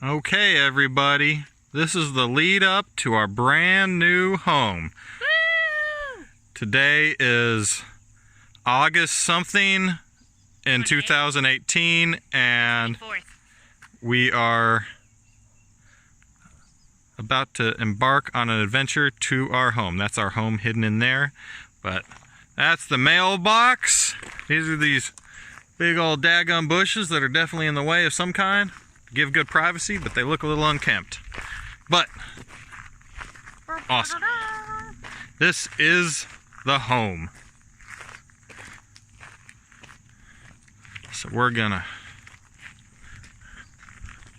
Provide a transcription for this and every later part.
Okay, everybody, this is the lead up to our brand new home. Woo! Today is August something in 2018, and 24th. we are about to embark on an adventure to our home. That's our home hidden in there, but that's the mailbox. These are these big old daggum bushes that are definitely in the way of some kind. Give good privacy, but they look a little unkempt. But awesome. This is the home. So we're gonna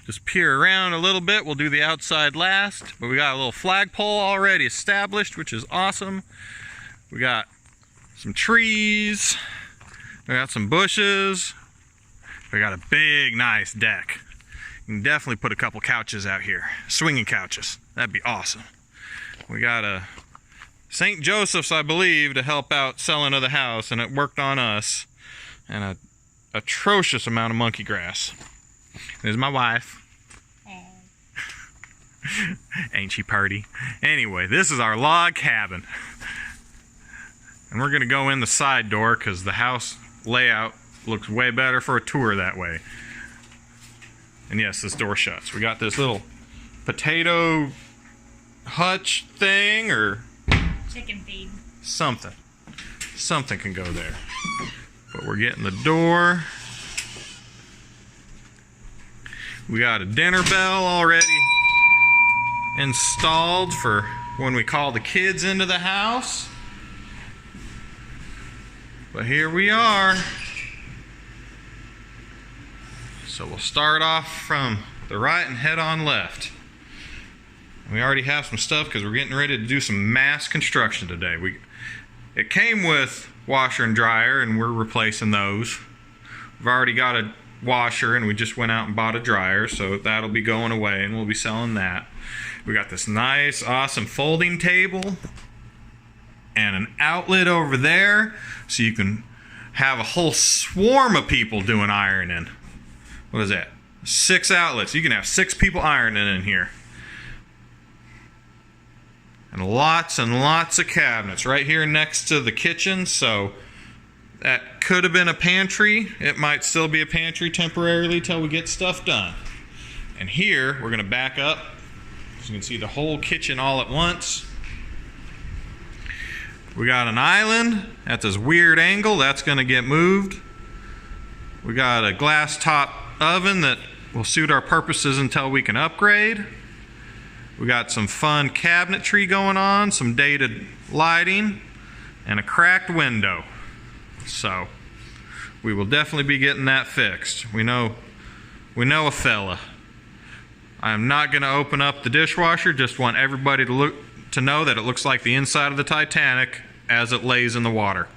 just peer around a little bit. We'll do the outside last, but we got a little flagpole already established, which is awesome. We got some trees. We got some bushes. We got a big, nice deck. You can definitely put a couple couches out here. Swinging couches. That'd be awesome. We got a St. Joseph's, I believe, to help out selling of the house, and it worked on us. And an atrocious amount of monkey grass. There's my wife. Ain't she party? Anyway, this is our log cabin. And we're going to go in the side door because the house layout looks way better for a tour that way. And yes, this door shuts. We got this little potato hutch thing, or Chicken feed. something. Something can go there. But we're getting the door. We got a dinner bell already installed for when we call the kids into the house. But here we are. So we'll start off from the right and head on left. We already have some stuff because we're getting ready to do some mass construction today. It came with washer and dryer, and we're replacing those. We've already got a washer, and we just went out and bought a dryer, so that'll be going away, and we'll be selling that. We got this nice, awesome folding table and an outlet over there, so you can have a whole swarm of people doing ironing. What is that? 6 outlets. You can have 6 people ironing in here. And lots of cabinets right here next to the kitchen, so that could have been a pantry. It might still be a pantry temporarily till we get stuff done. And here, we're going to back up so you can see the whole kitchen all at once. We got an island at this weird angle. That's going to get moved. We got a glass top oven that will suit our purposes until we can upgrade. We got some fun cabinetry going on, some dated lighting, and a cracked window. So we will definitely be getting that fixed. We know a fella. I am not going to open up the dishwasher. Just want everybody to know that it looks like the inside of the Titanic as it lays in the water.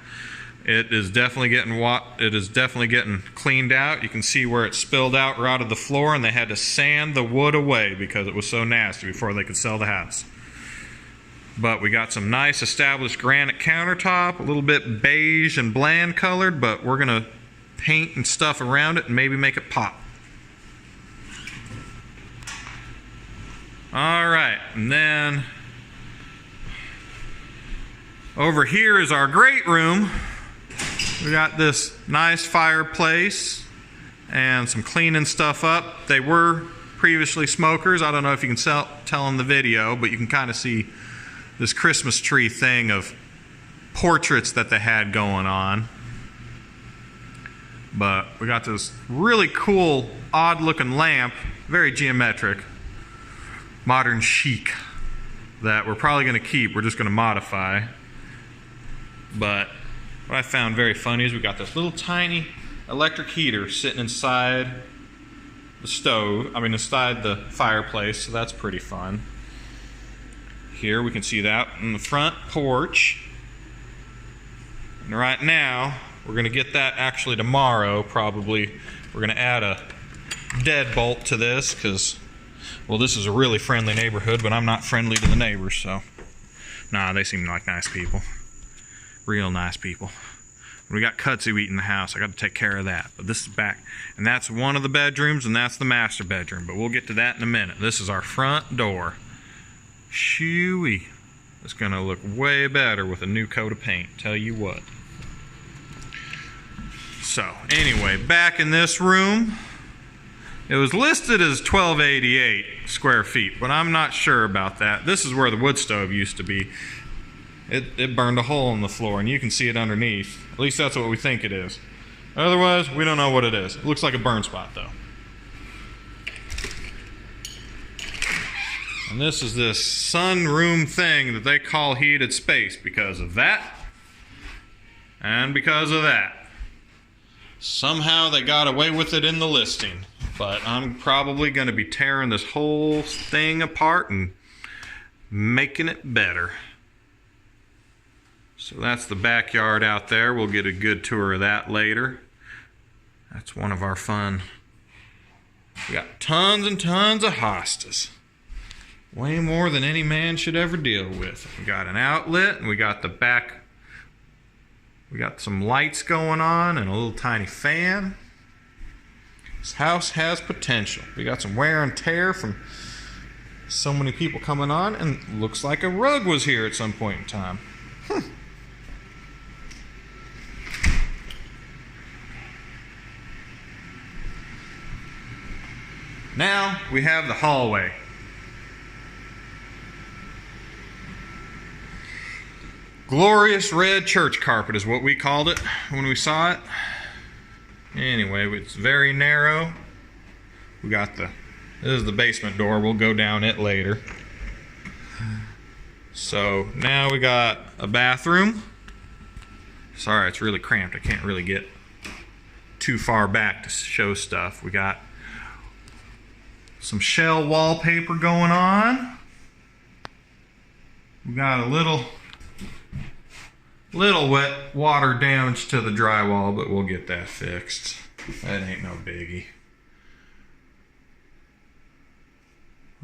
It is definitely getting cleaned out. You can see where it spilled out right of the floor, and they had to sand the wood away because it was so nasty before they could sell the house. But we got some nice established granite countertop, a little bit beige and bland colored, but we're going to paint and stuff around it and maybe make it pop. All right, and then over here is our great room. We got this nice fireplace and some cleaning stuff up. They were previously smokers. I don't know if you can tell in the video, but you can kind of see this Christmas tree thing of portraits that they had going on. But we got this really cool, odd-looking lamp, very geometric, modern chic, that we're probably going to keep. We're just going to modify. But what I found very funny is we got this little tiny electric heater sitting inside the stove, inside the fireplace, so that's pretty fun. Here we can see that in the front porch. And right now, we're going to get that actually tomorrow, probably. We're going to add a deadbolt to this because, well, this is a really friendly neighborhood, but I'm not friendly to the neighbors, so. Nah, they seem like nice people. Real nice people. We got kudzu eating the house. I got to take care of that. But this is back. And that's one of the bedrooms, and that's the master bedroom. But we'll get to that in a minute. This is our front door. Shooey. It's going to look way better with a new coat of paint. Tell you what. So, anyway, back in this room, it was listed as 1288 square feet, but I'm not sure about that. This is where the wood stove used to be. It burned a hole in the floor, and you can see it underneath. At least that's what we think it is. Otherwise, we don't know what it is. It looks like a burn spot, though. And this is this sunroom thing that they call heated space because of that and because of that. Somehow they got away with it in the listing, but I'm probably going to be tearing this whole thing apart and making it better. So that's the backyard out there. We'll get a good tour of that later. That's one of our fun. We got tons and tons of hostas. Way more than any man should ever deal with. We got an outlet, and we got the back. We got some lights going on and a little tiny fan. This house has potential. We got some wear and tear from so many people coming on, and looks like a rug was here at some point in time. Now we have the hallway. Glorious red church carpet is what we called it when we saw it. Anyway, it's very narrow. We got this is the basement door. We'll go down it later. So now we got a bathroom. Sorry, it's really cramped. I can't really get too far back to show stuff. We got some shell wallpaper going on. We got a little wet water damage to the drywall, but we'll get that fixed. That ain't no biggie.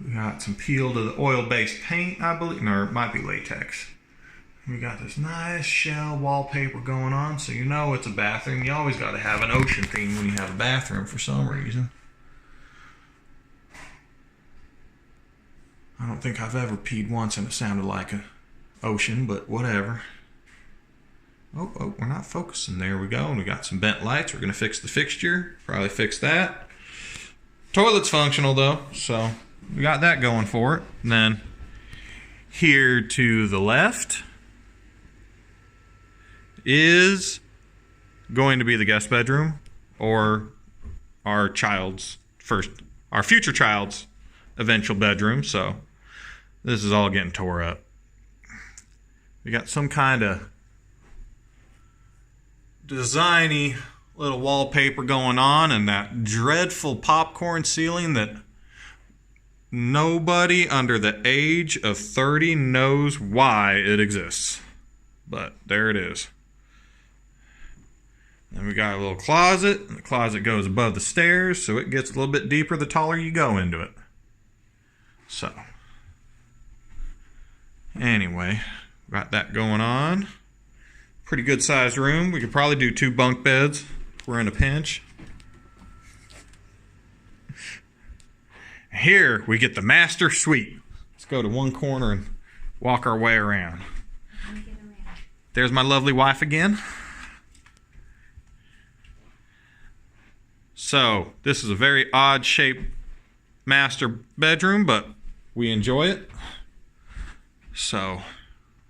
We got some peel to the oil-based paint, I believe. No, it might be latex. We got this nice shell wallpaper going on, so you know it's a bathroom. You always got to have an ocean theme when you have a bathroom for some reason. I don't think I've ever peed once and it sounded like an ocean, but whatever. Oh, we're not focusing. There we go. And we got some bent lights. We're going to fix the fixture. Probably fix that. Toilet's functional, though, so we got that going for it. And then here to the left is going to be the guest bedroom, or our future child's eventual bedroom. So this is all getting tore up. We got some kind of designy little wallpaper going on, and that dreadful popcorn ceiling that nobody under the age of 30 knows why it exists. But there it is. And we got a little closet, and the closet goes above the stairs, so it gets a little bit deeper the taller you go into it. So, anyway, got that going on. Pretty good sized room. We could probably do 2 bunk beds if we're in a pinch. Here we get the master suite. Let's go to one corner and walk our way around. There's my lovely wife again. So this is a very odd shaped master bedroom, but we enjoy it. So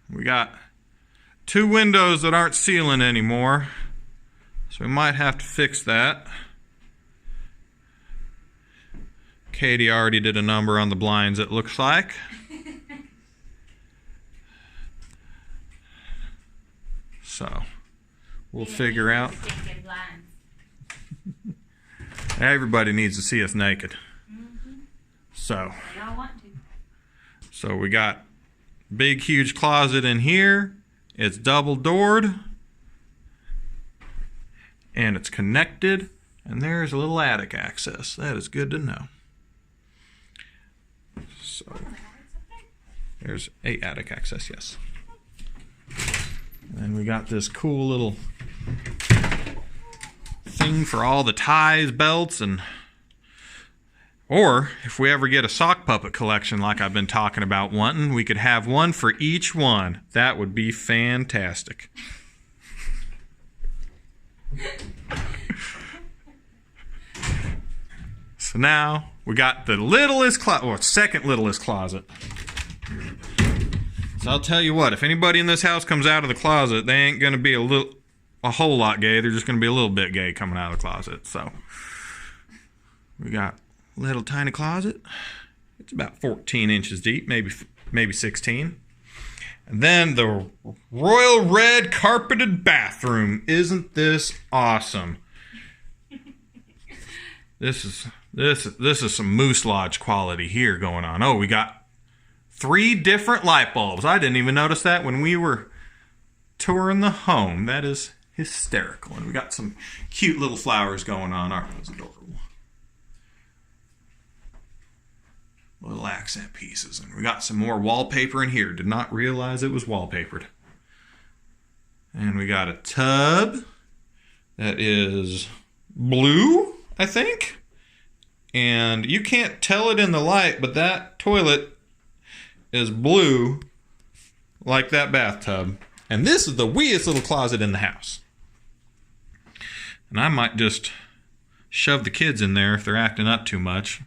we got 2 windows that aren't sealing anymore, so we might have to fix that. Katie already did a number on the blinds, it looks like. So we'll figure out. Everybody needs to see us naked. So we got big huge closet in here. It's double doored, and it's connected, and there's a little attic access. That is good to know. So there's attic access, yes. And we got this cool little thing for all the ties, belts, and... Or, if we ever get a sock puppet collection like I've been talking about wanting, we could have one for each one. That would be fantastic. So now, we got the littlest closet, or second littlest closet. So I'll tell you what, if anybody in this house comes out of the closet, they ain't going to be a whole lot gay. They're just going to be a little bit gay coming out of the closet. So, we got little tiny closet. It's about 14 inches deep, maybe 16. And then the royal red carpeted bathroom. Isn't this awesome? This is some Moose Lodge quality here going on. Oh, we got 3 different light bulbs. I didn't even notice that when we were touring the home. That is hysterical. And we got some cute little flowers going on. Aren't those adorable? Little accent pieces. And we got some more wallpaper in here. Did not realize it was wallpapered. And we got a tub that is blue, I think. And you can't tell it in the light, but that toilet is blue like that bathtub. And this is the weeest little closet in the house. And I might just shove the kids in there if they're acting up too much.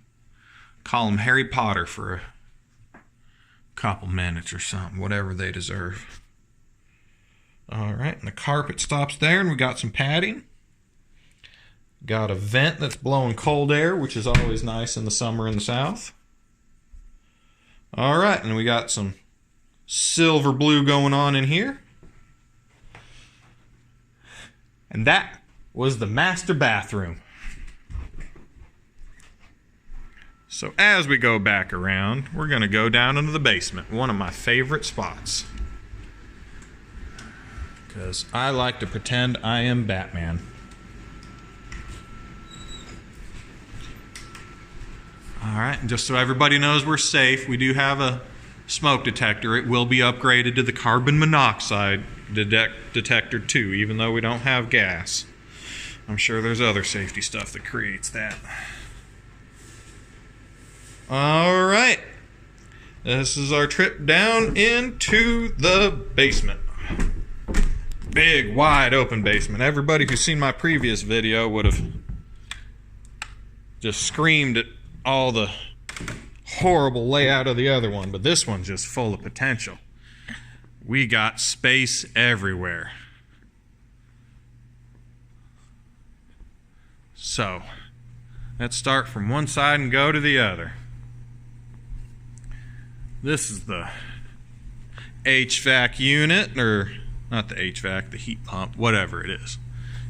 Call them Harry Potter for a couple minutes or something, whatever they deserve. Alright, and the carpet stops there, and we got some padding. Got a vent that's blowing cold air, which is always nice in the summer in the south. Alright, and we got some silver blue going on in here. And that was the master bathroom. So as we go back around, we're going to go down into the basement, one of my favorite spots. Because I like to pretend I am Batman. Alright, and just so everybody knows we're safe, we do have a smoke detector. It will be upgraded to the carbon monoxide detector too, even though we don't have gas. I'm sure there's other safety stuff that creates that. Alright, this is our trip down into the basement. Big, wide open basement. Everybody who's seen my previous video would have just screamed at all the horrible layout of the other one, but this one's just full of potential. We got space everywhere. So, let's start from one side and go to the other. This is the HVAC unit, or not the HVAC, the heat pump, whatever it is.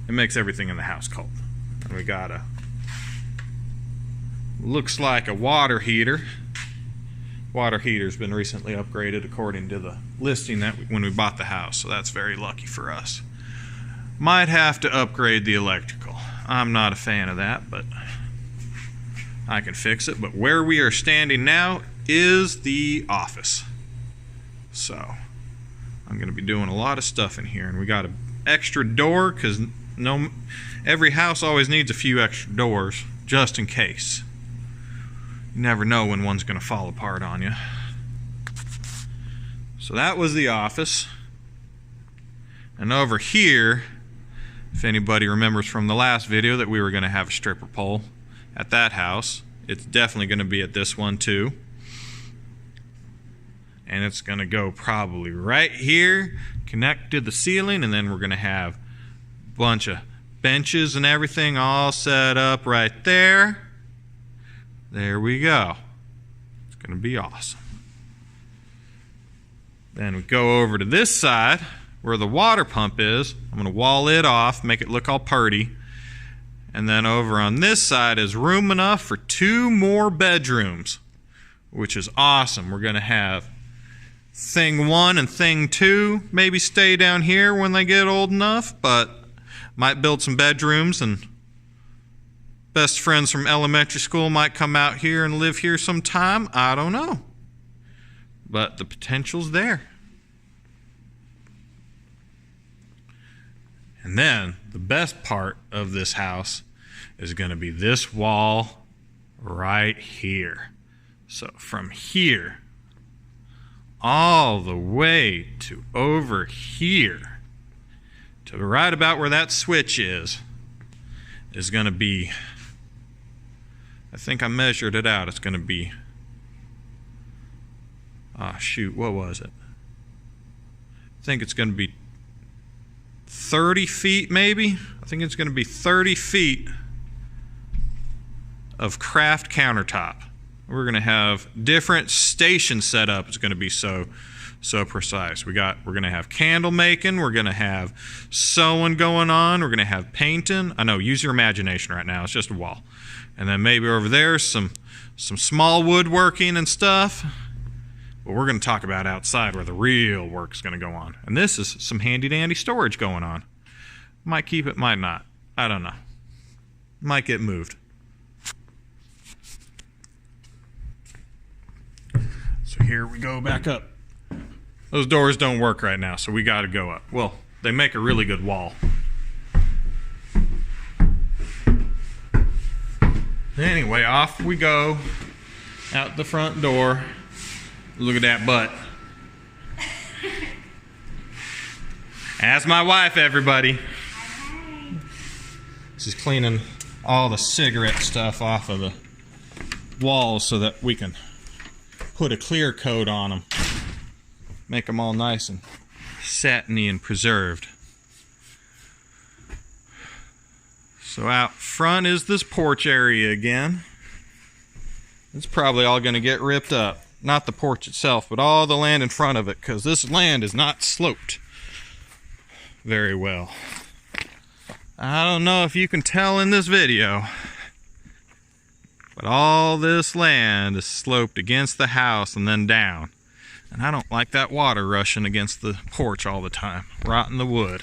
It makes everything in the house cold. And we got a, looks like a water heater. Water heater's been recently upgraded according to the listing that when we bought the house, so that's very lucky for us. Might have to upgrade the electrical. I'm not a fan of that, but I can fix it. But where we are standing now is the office. So I'm going to be doing a lot of stuff in here, and we got an extra door because every house always needs a few extra doors just in case. You never know when one's going to fall apart on you. So that was the office. And over here, if anybody remembers from the last video that we were going to have a stripper pole at that house, it's definitely going to be at this one too. And it's going to go probably right here, connect to the ceiling, and then we're going to have a bunch of benches and everything all set up right there. There we go. It's going to be awesome. Then we go over to this side where the water pump is. I'm going to wall it off, make it look all purty. And then over on this side is room enough for 2 more bedrooms, which is awesome. We're going to have thing 1 and thing 2 maybe stay down here when they get old enough, but might build some bedrooms, and best friends from elementary school might come out here and live here sometime. I don't know. But the potential's there. And then the best part of this house is going to be this wall right here. So from here all the way to over here to right about where that switch is going to be, I think I measured it out, it's going to be, shoot, what was it? I think it's going to be 30 feet maybe. I think it's going to be 30 feet of craft countertop. We're going to have different station setup. It's going to be so precise. We're going to have candle making. We're going to have sewing going on. We're going to have painting. I know, use your imagination right now. It's just a wall. And then maybe over there some small woodworking and stuff. But we're going to talk about outside where the real work's going to go on. And this is some handy-dandy storage going on. Might keep it, might not. I don't know. Might get moved. So here we go back up. Those doors don't work right now, so we got to go up. Well, they make a really good wall. Anyway, off we go out the front door. Look at that butt. That's my wife, everybody. She's cleaning all the cigarette stuff off of the walls so that we can put a clear coat on them. Make them all nice and satiny and preserved. So out front is this porch area again. It's probably all going to get ripped up. Not the porch itself, but all the land in front of it, because this land is not sloped very well. I don't know if you can tell in this video, but all this land is sloped against the house and then down. And I don't like that water rushing against the porch all the time, rotting the wood.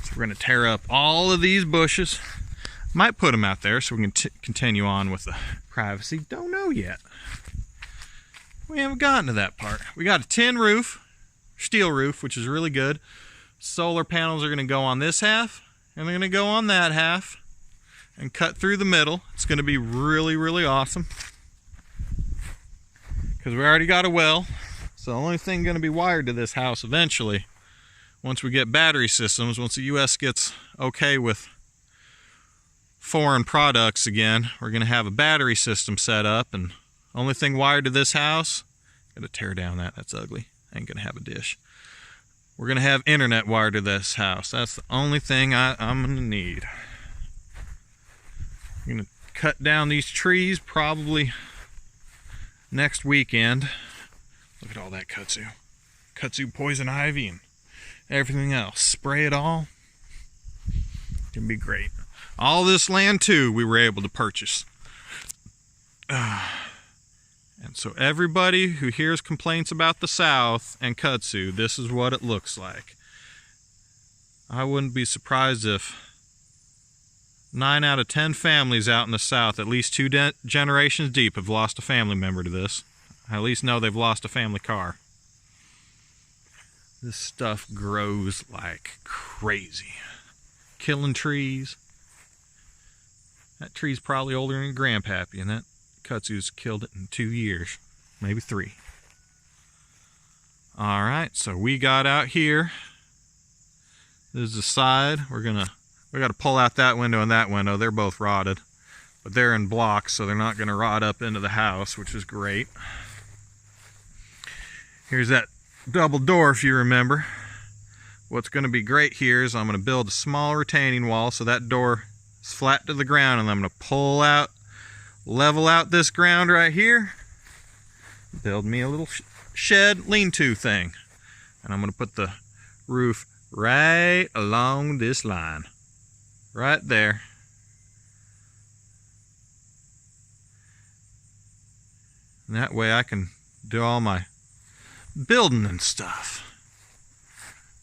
So we're going to tear up all of these bushes. Might put them out there so we can continue on with the privacy. Don't know yet. We haven't gotten to that part. We got a tin roof, steel roof, which is really good. Solar panels are going to go on this half, and they're going to go on that half, and cut through the middle. It's going to be really, really awesome. Because we already got a well. So the only thing going to be wired to this house eventually, once we get battery systems, once the U.S. gets okay with foreign products again, we're going to have a battery system set up, and only thing wired to this house, gotta tear down that, that's ugly. Ain't gonna have a dish. We're gonna have internet wired to this house. That's the only thing I'm gonna need. I'm gonna cut down these trees probably next weekend. Look at all that kudzu. Kudzu poison ivy and everything else. Spray it all. It's gonna be great. All this land too we were able to purchase. And so everybody who hears complaints about the South and kudzu, this is what it looks like. I wouldn't be surprised if 9 out of 10 families out in the South, at least 2 generations deep, have lost a family member to this. I at least know they've lost a family car. This stuff grows like crazy. Killing trees. That tree's probably older than Grandpappy, and that kudzu's killed it in 2 years, maybe 3. Alright, so we got out here. This is the side. We got to pull out that window and that window. They're both rotted, but they're in blocks, so they're not going to rot up into the house, which is great. Here's that double door, if you remember. What's going to be great here is I'm going to build a small retaining wall so that door is flat to the ground, and I'm going to pull out, level out this ground right here, build me a little shed lean-to thing, and I'm going to put the roof right along this line, right there. And that way I can do all my building and stuff.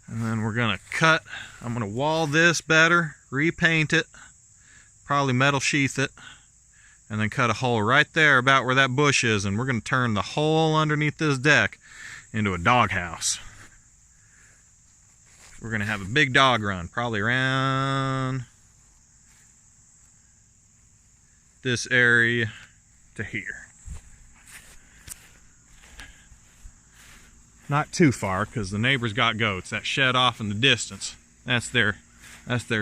And then we're going to cut, I'm going to wall this better, repaint it, probably metal sheath it, and then cut a hole right there about where that bush is, and we're going to turn the hole underneath this deck into a doghouse. We're gonna have a big dog run, probably around this area to here. Not too far, because the neighbors got goats. That shed off in the distance, that's their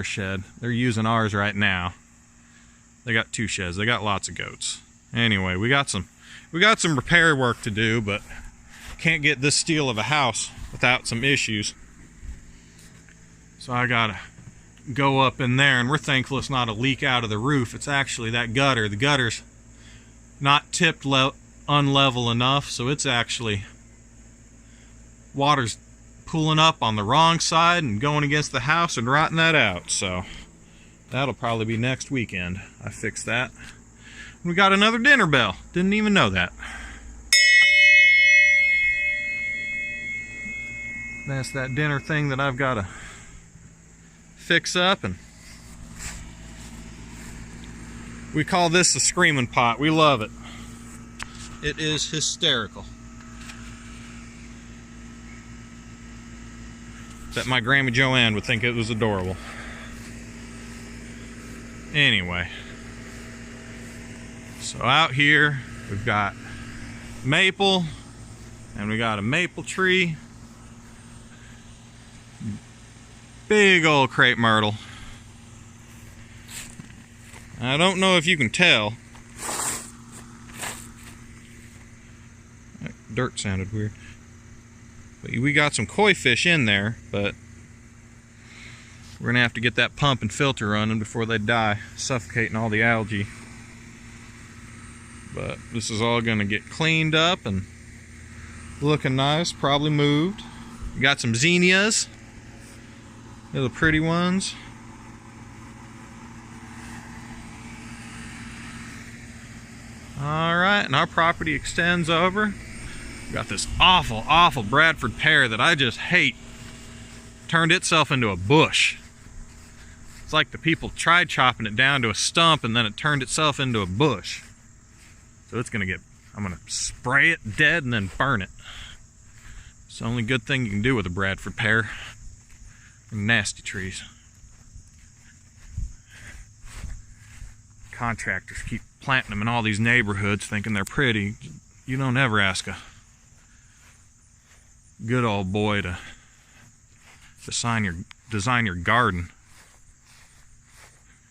shed. They're using ours right now. They got 2 sheds. They got lots of goats. Anyway, we got some repair work to do, but can't get this steel of a house without some issues. So I gotta go up in there, and we're thankful it's not a leak out of the roof. It's actually that gutter. The gutter's not tipped unlevel enough, so it's actually water's pooling up on the wrong side and going against the house and rotting that out. So that'll probably be next weekend. I fixed that. We got another dinner bell. Didn't even know that. That's that dinner thing that I've got to fix up, and we call this the screaming pot. We love it. It is hysterical. That my Grandma Joanne would think it was adorable. Anyway, so out here we've got maple, and we got a maple tree. Big old crepe myrtle. I don't know if you can tell. That dirt sounded weird. But we got some koi fish in there, but we're gonna have to get that pump and filter running before they die, suffocating all the algae. But this is all gonna get cleaned up and looking nice, probably moved. We got some zinnias, little pretty ones. Alright, and our property extends over. We got this awful Bradford pear that I just hate. Turned itself into a bush. It's like the people tried chopping it down to a stump, and then it turned itself into a bush. So it's gonna get, I'm gonna spray it dead and then burn it. It's the only good thing you can do with a Bradford pear. They're nasty trees. Contractors keep planting them in all these neighborhoods thinking they're pretty. You don't ever ask a good old boy to design your garden.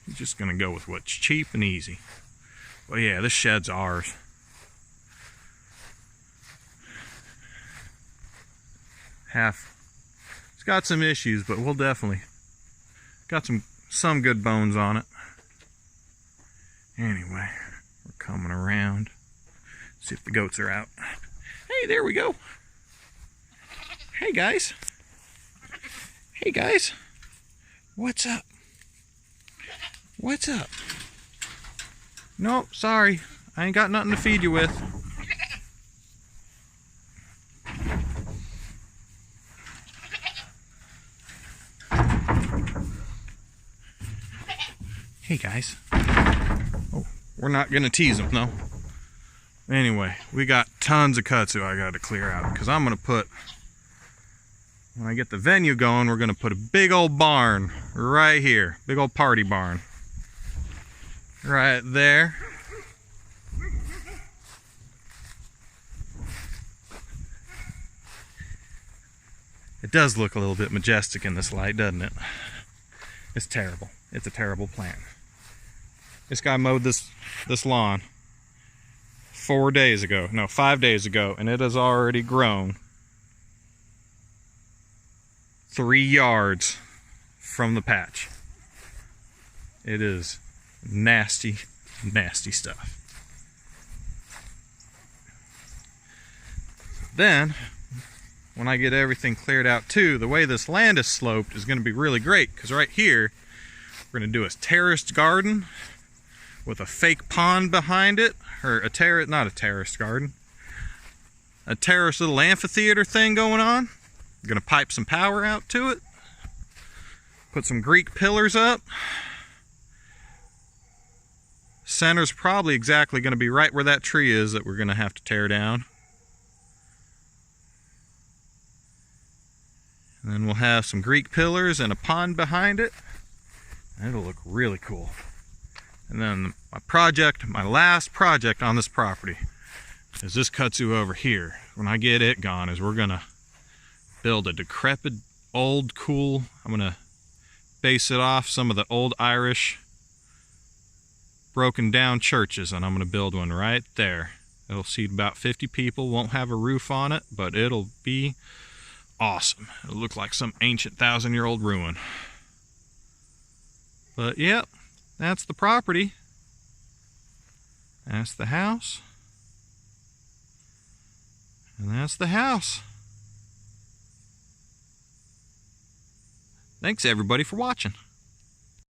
You're just gonna go with what's cheap and easy. Well, yeah, this shed's ours. It's got some issues, but we'll definitely got some good bones on it. Anyway, we're coming around. See if the goats are out. Hey, there we go. Hey guys. Hey guys. What's up? What's up? Nope, sorry. I ain't got nothing to feed you with. Hey guys. Oh, we're not gonna tease them, no. Anyway, we got tons of kudzu I gotta clear out, because I'm gonna put, when I get the venue going, we're gonna put a big old barn right here. Big old party barn. Right there. It does look a little bit majestic in this light, doesn't it? It's terrible. It's a terrible plant. This guy mowed this lawn 5 days ago, and it has already grown 3 yards from the patch. It is nasty, nasty stuff. Then, when I get everything cleared out too, the way this land is sloped is going to be really great, because right here we're going to do a terraced garden with a fake pond behind it, or not a terraced garden, a terraced little amphitheater thing going on. We're going to pipe some power out to it, put some Greek pillars up. Center's probably exactly going to be right where that tree is that we're going to have to tear down. And then we'll have some Greek pillars and a pond behind it. And it'll look really cool. And then my last project on this property is this kudzu over here. When I get it gone, is we're gonna build a decrepit, old, cool, I'm gonna base it off some of the old Irish broken down churches, and I'm gonna build one right there. It'll seat about 50 people, won't have a roof on it, but it'll be awesome. It'll look like some ancient 1,000-year-old ruin. But yep, that's the property. That's the house. And that's the house. Thanks everybody for watching.